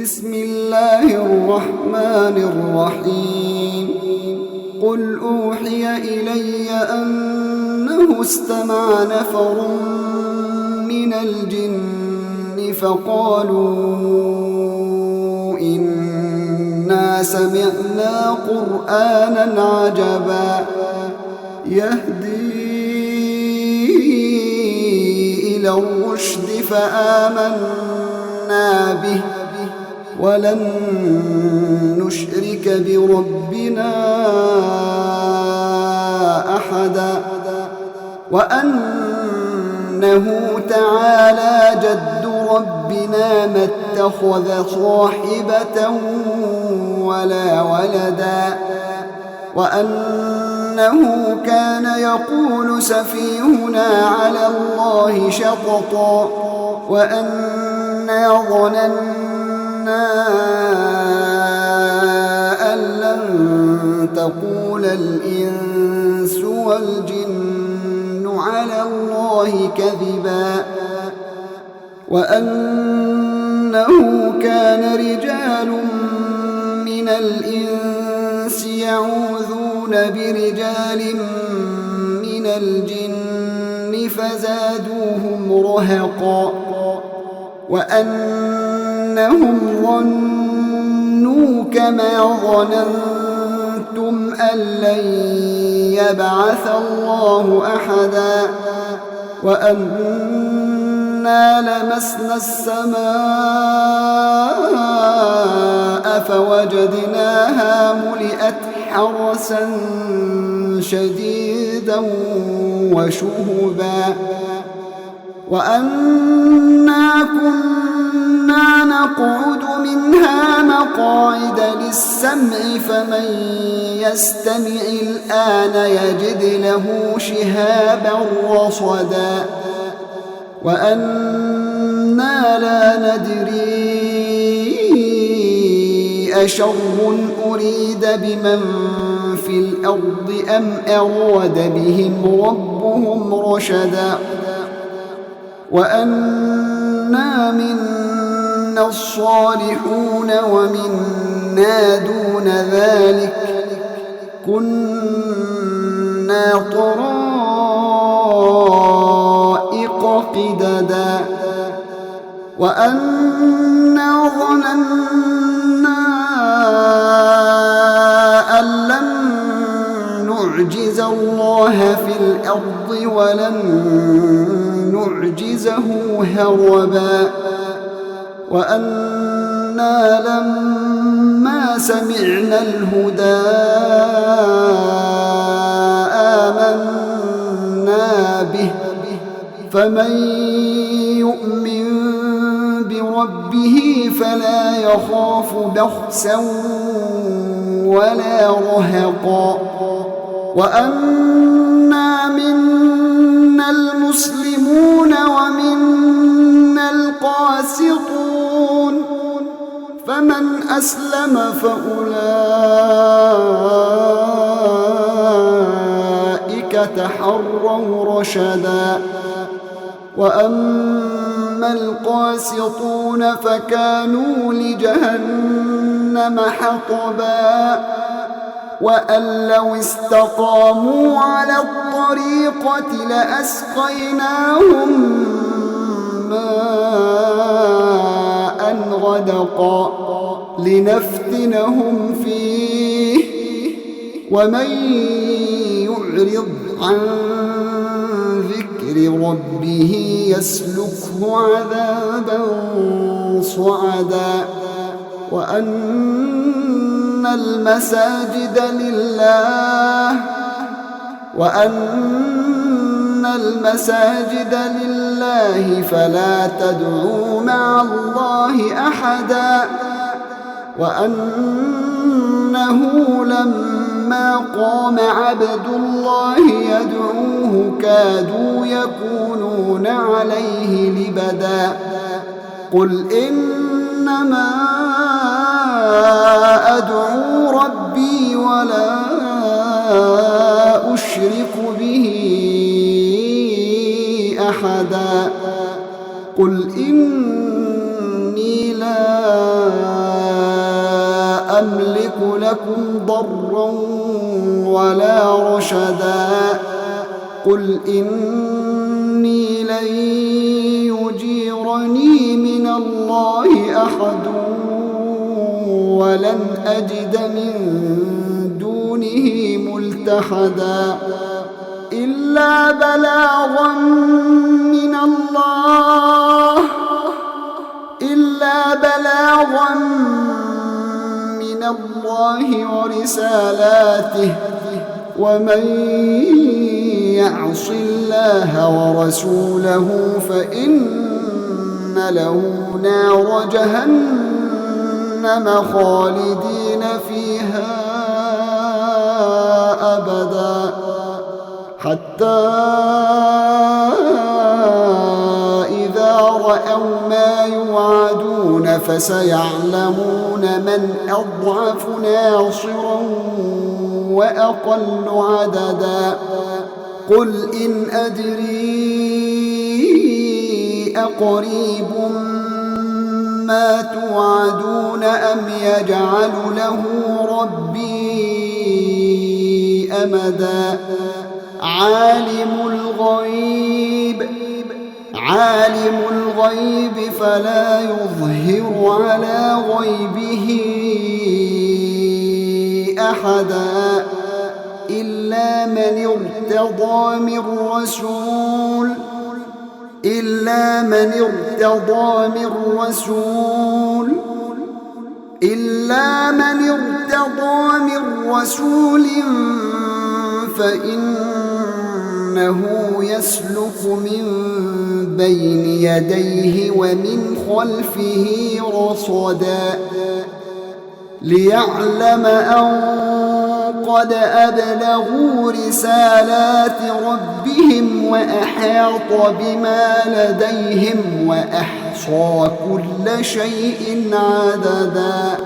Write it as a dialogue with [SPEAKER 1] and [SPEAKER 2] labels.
[SPEAKER 1] بسم الله الرحمن الرحيم قل أوحي إلي أنه استمع نفر من الجن فقالوا إنا سمعنا قرآنا عجبا يهدي إلى الرشد فآمنا به ولن نشرك بربنا أحدا وأنه تعالى جد ربنا ما اتخذ صاحبة ولا ولدا وأنه كان يقول سفيهنا على الله شططا وأنا ظننا أن لن تقول الإنس والجن على الله كذبا وأنه كان رجال من الإنس يعوذون برجال من الجن فزادوهم رهقا وأنهم ظنوا كما ظننتم أن لن يبعث الله أحدا وأنا لمسنا السماء فوجدناها ملئت حرسا شديدا وشهبا وأنا كنا نقعد منها مقاعد للسمع فمن يستمع الآن يجد له شهابا رصدا وأنا لا ندري أشر أريد بمن في الأرض أم أراد بهم ربهم رشدا وأنا منا الصالحون ومنا دون ذلك كنا طرائق قددا وأنا ظننا أن لن نعجز الله في الأرض ولن نعجزه هربا وأنا لما سمعنا الهدى آمنا به فمن يؤمن بربه فلا يخاف بخسا ولا رهقا وأنا منا المسلمون ومنا القاسطون فمن أسلم فأولئك تحروا رشدا وأما القاسطون فكانوا لجهنم حطبا وأن لو استقاموا على الطريقة لأسقيناهم ماء غدقا لنفتنهم فيه ومن يعرض عن ذكر ربه يسلكه عذابا صعدا وأن المساجد لله فلا تدعوا مع الله أحدا وأنه لما قام عبد الله يدعوه كادوا يكونون عليه لبدا قل إنما أدعو ربي ولا أشرك به أحدا قل إني لا أملك لكم ضرا ولا رشدا قل إني لن يجيرني من الله أحد ولن أجد من دونه ملتحدا إلا بلاغا من الله ورسالاته ومن يعص الله ورسوله فإن له نار جهنم خالدين فيها أبدا حتى إذا رأوا ما يوعدون فسيعلمون من أضعف ناصرا وأقل عددا قل إن أدري أقريب ما توعدون أم يجعل له ربي أمدا عالم الغيب فلا يظهر على غيبه أحدا إلا من ارتضى من رسول فإنه يسلك من بين يديه ومن خلفه رصدا ليعلم أن قد أبلغوا رسالات ربهم وأحاط بما لديهم وأحصى كل شيء عددا